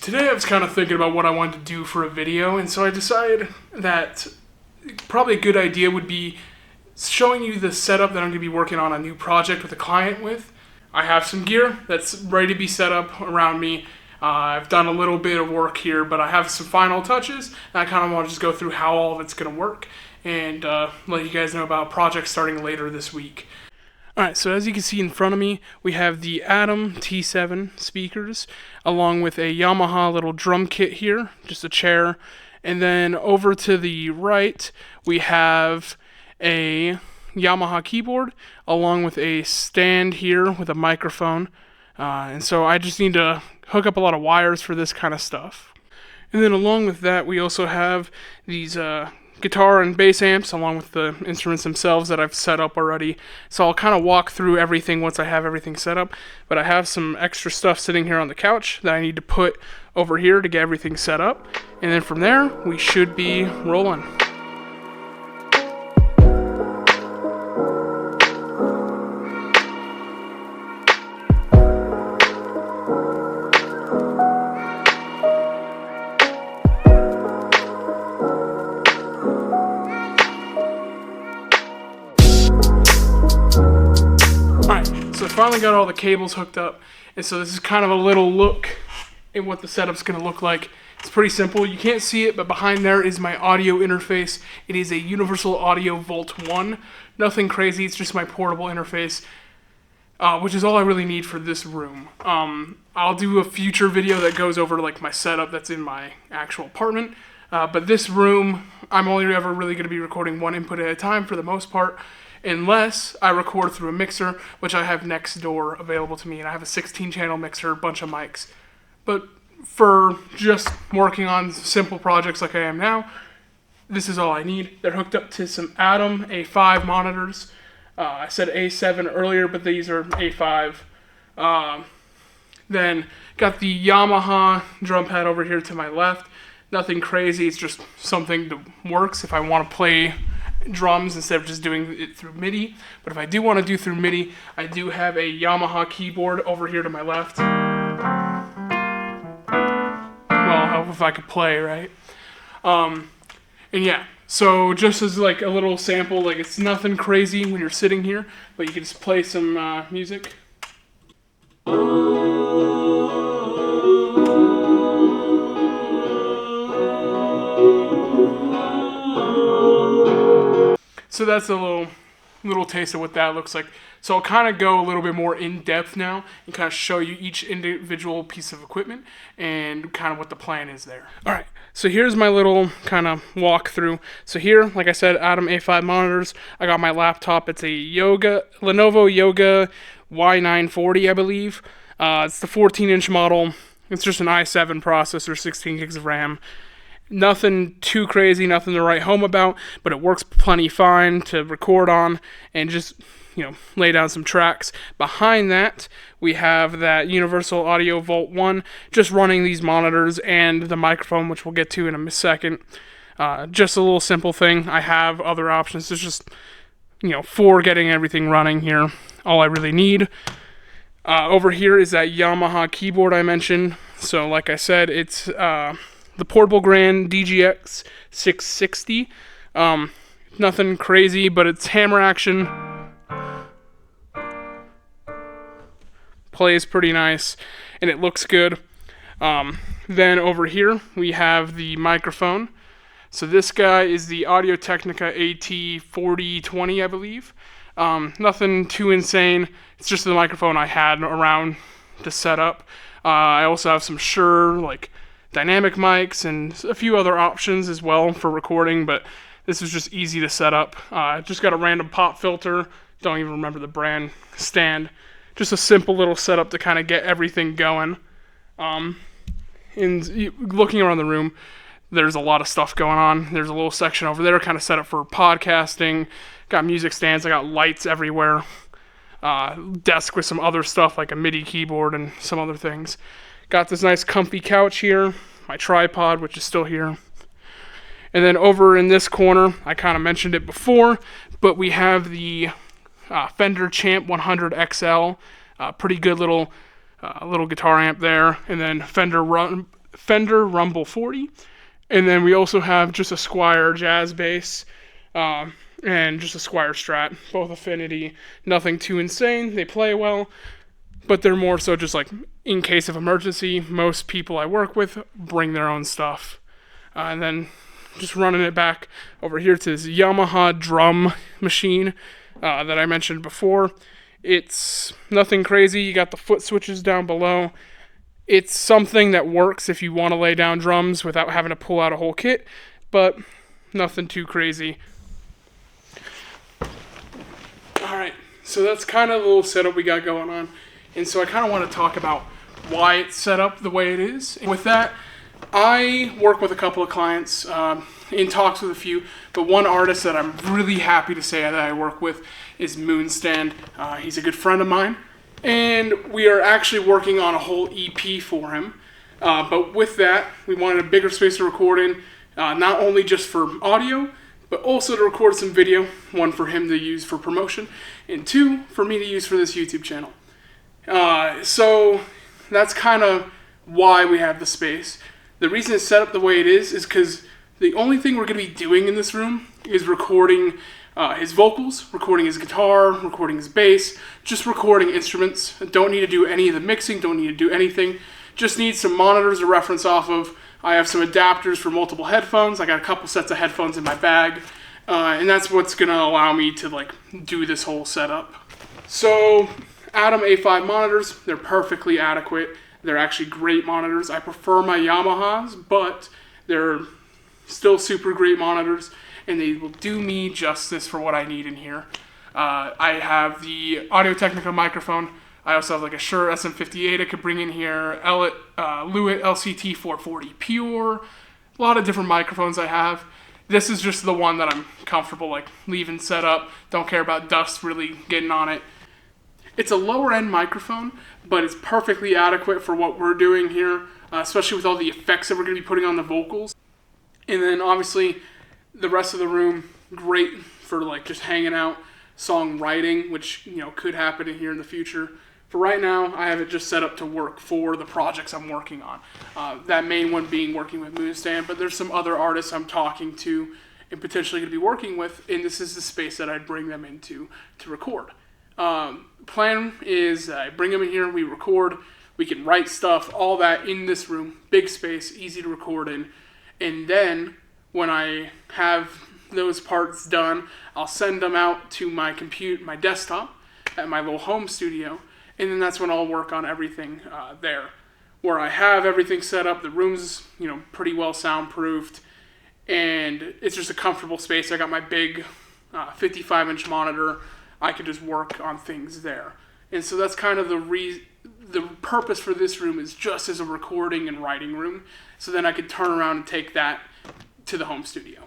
Today I was kind of thinking about what I wanted to do for a video, and so I decided that probably a good idea would be showing you the setup that I'm going to be working on a new project with a client with. I have some gear that's ready to be set up around me. I've done a little bit of work here, but I have some final touches, and I kind of want to just go through how all of it's going to work and let you guys know about a project starting later this week. Alright, so as you can see in front of me, we have the Atom T7 speakers, along with a Yamaha little drum kit here, just a chair. And then over to the right, we have a Yamaha keyboard, along with a stand here with a microphone. And so I just need to hook up a lot of wires for this kind of stuff. And then along with that, we also have these guitar and bass amps along with the instruments themselves that I've set up already. So I'll kind of walk through everything once I have everything set up, but I have some extra stuff sitting here on the couch that I need to put over here to get everything set up, and then from there we should be rolling. So I finally got all the cables hooked up, and so this is kind of a little look at what the setup's going to look like. It's pretty simple. You can't see it, but behind there is my audio interface. It is a Universal Audio Volt 1. Nothing crazy, it's just my portable interface, which is all I really need for this room. I'll do a future video that goes over like my setup that's in my actual apartment, but this room, I'm only ever really going to be recording one input at a time for the most part, unless I record through a mixer, which I have next door available to me, and I have a 16-channel mixer, a bunch of mics. But for just working on simple projects like I am now, this is all I need. They're hooked up to some Atom A5 monitors. I said A7 earlier, but these are A5. Then got the Yamaha drum pad over here to my left. Nothing crazy, it's just something that works if I want to play drums instead of just doing it through MIDI. But if I do want to do through MIDI, I do have a Yamaha keyboard over here to my left. Well, if I could play, right? And yeah, so just as like a little sample, like it's nothing crazy when you're sitting here, but you can just play some music. So that's a little taste of what that looks like. So I'll kind of go a little bit more in depth now and kind of show you each individual piece of equipment and kind of what the plan is there. All right, so here's my little kind of walkthrough. So here, like I said, Atom A5 monitors. I got my laptop. It's a Lenovo Yoga Y940, I believe. It's the 14-inch model. It's just an i7 processor, 16 gigs of RAM. Nothing too crazy, nothing to write home about, but it works plenty fine to record on and just, lay down some tracks. Behind that, we have that Universal Audio Volt 1, just running these monitors and the microphone, which we'll get to in a second. Just a little simple thing. I have other options. It's just, for getting everything running here, all I really need. Over here is that Yamaha keyboard I mentioned. So like I said, it's the portable Grand Dgp-660. Nothing crazy, but it's hammer action. Plays pretty nice, and it looks good. Then over here, we have the microphone. So this guy is the Audio Technica AT4020, I believe. Nothing too insane. It's just the microphone I had around the setup. I also have some Shure, dynamic mics and a few other options as well for recording, but this was just easy to set up. I just got a random pop filter, don't even remember the brand, stand. Just a simple little setup to kind of get everything going. And looking around the room, there's a lot of stuff going on. There's a little section over there kind of set up for podcasting. Got music stands, I got lights everywhere. Desk with some other stuff like a MIDI keyboard and some other things. Got this nice comfy couch here, my tripod, which is still here. And then over in this corner, I kind of mentioned it before, but we have the Fender Champ 100 XL, pretty good little guitar amp there. And then Fender Fender Rumble 40. And then we also have just a Squire jazz bass and just a Squire Strat, both Affinity. Nothing too insane. They play well, but they're more so just like in case of emergency. Most people I work with bring their own stuff. And then just running it back over here to this Yamaha drum machine that I mentioned before. It's nothing crazy. You got the foot switches down below. It's something that works if you want to lay down drums without having to pull out a whole kit, but nothing too crazy. Alright, so that's kind of the little setup we got going on. And so I kind of want to talk about why it's set up the way it is. And with that, I work with a couple of clients, in talks with a few, but one artist that I'm really happy to say that I work with is Moonstand. He's a good friend of mine, and we are actually working on a whole EP for him. But with that, we wanted a bigger space to record in, not only just for audio, but also to record some video, one for him to use for promotion, and two, for me to use for this YouTube channel. So that's kind of why we have the space. The reason it's set up the way it is because the only thing we're going to be doing in this room is recording his vocals, recording his guitar, recording his bass, just recording instruments. Don't need to do any of the mixing, don't need to do anything. Just need some monitors to reference off of. I have some adapters for multiple headphones. I got a couple sets of headphones in my bag. And that's what's going to allow me to like do this whole setup. So, Atom A5 monitors, they're perfectly adequate. They're actually great monitors. I prefer my Yamahas, but they're still super great monitors, and they will do me justice for what I need in here. I have the Audio Technica microphone. I also have like a Shure SM58 I could bring in here, Lewitt LCT 440 Pure, a lot of different microphones I have. This is just the one that I'm comfortable like leaving set up. Don't care about dust really getting on it. It's a lower end microphone, but it's perfectly adequate for what we're doing here, especially with all the effects that we're going to be putting on the vocals. And then obviously the rest of the room, great for like just hanging out, songwriting, which could happen in here in the future. For right now, I have it just set up to work for the projects I'm working on. That main one being working with Moonstand, but there's some other artists I'm talking to and potentially going to be working with, and this is the space that I'd bring them into to record. Plan is I bring them in here, we record, we can write stuff, all that in this room, big space, easy to record in, and then when I have those parts done, I'll send them out to my my desktop at my little home studio, and then that's when I'll work on everything there, where I have everything set up. The room's pretty well soundproofed, and it's just a comfortable space. I got my big 55-inch monitor. I could just work on things there. And so that's kind of the purpose for this room is just as a recording and writing room. So then I could turn around and take that to the home studio.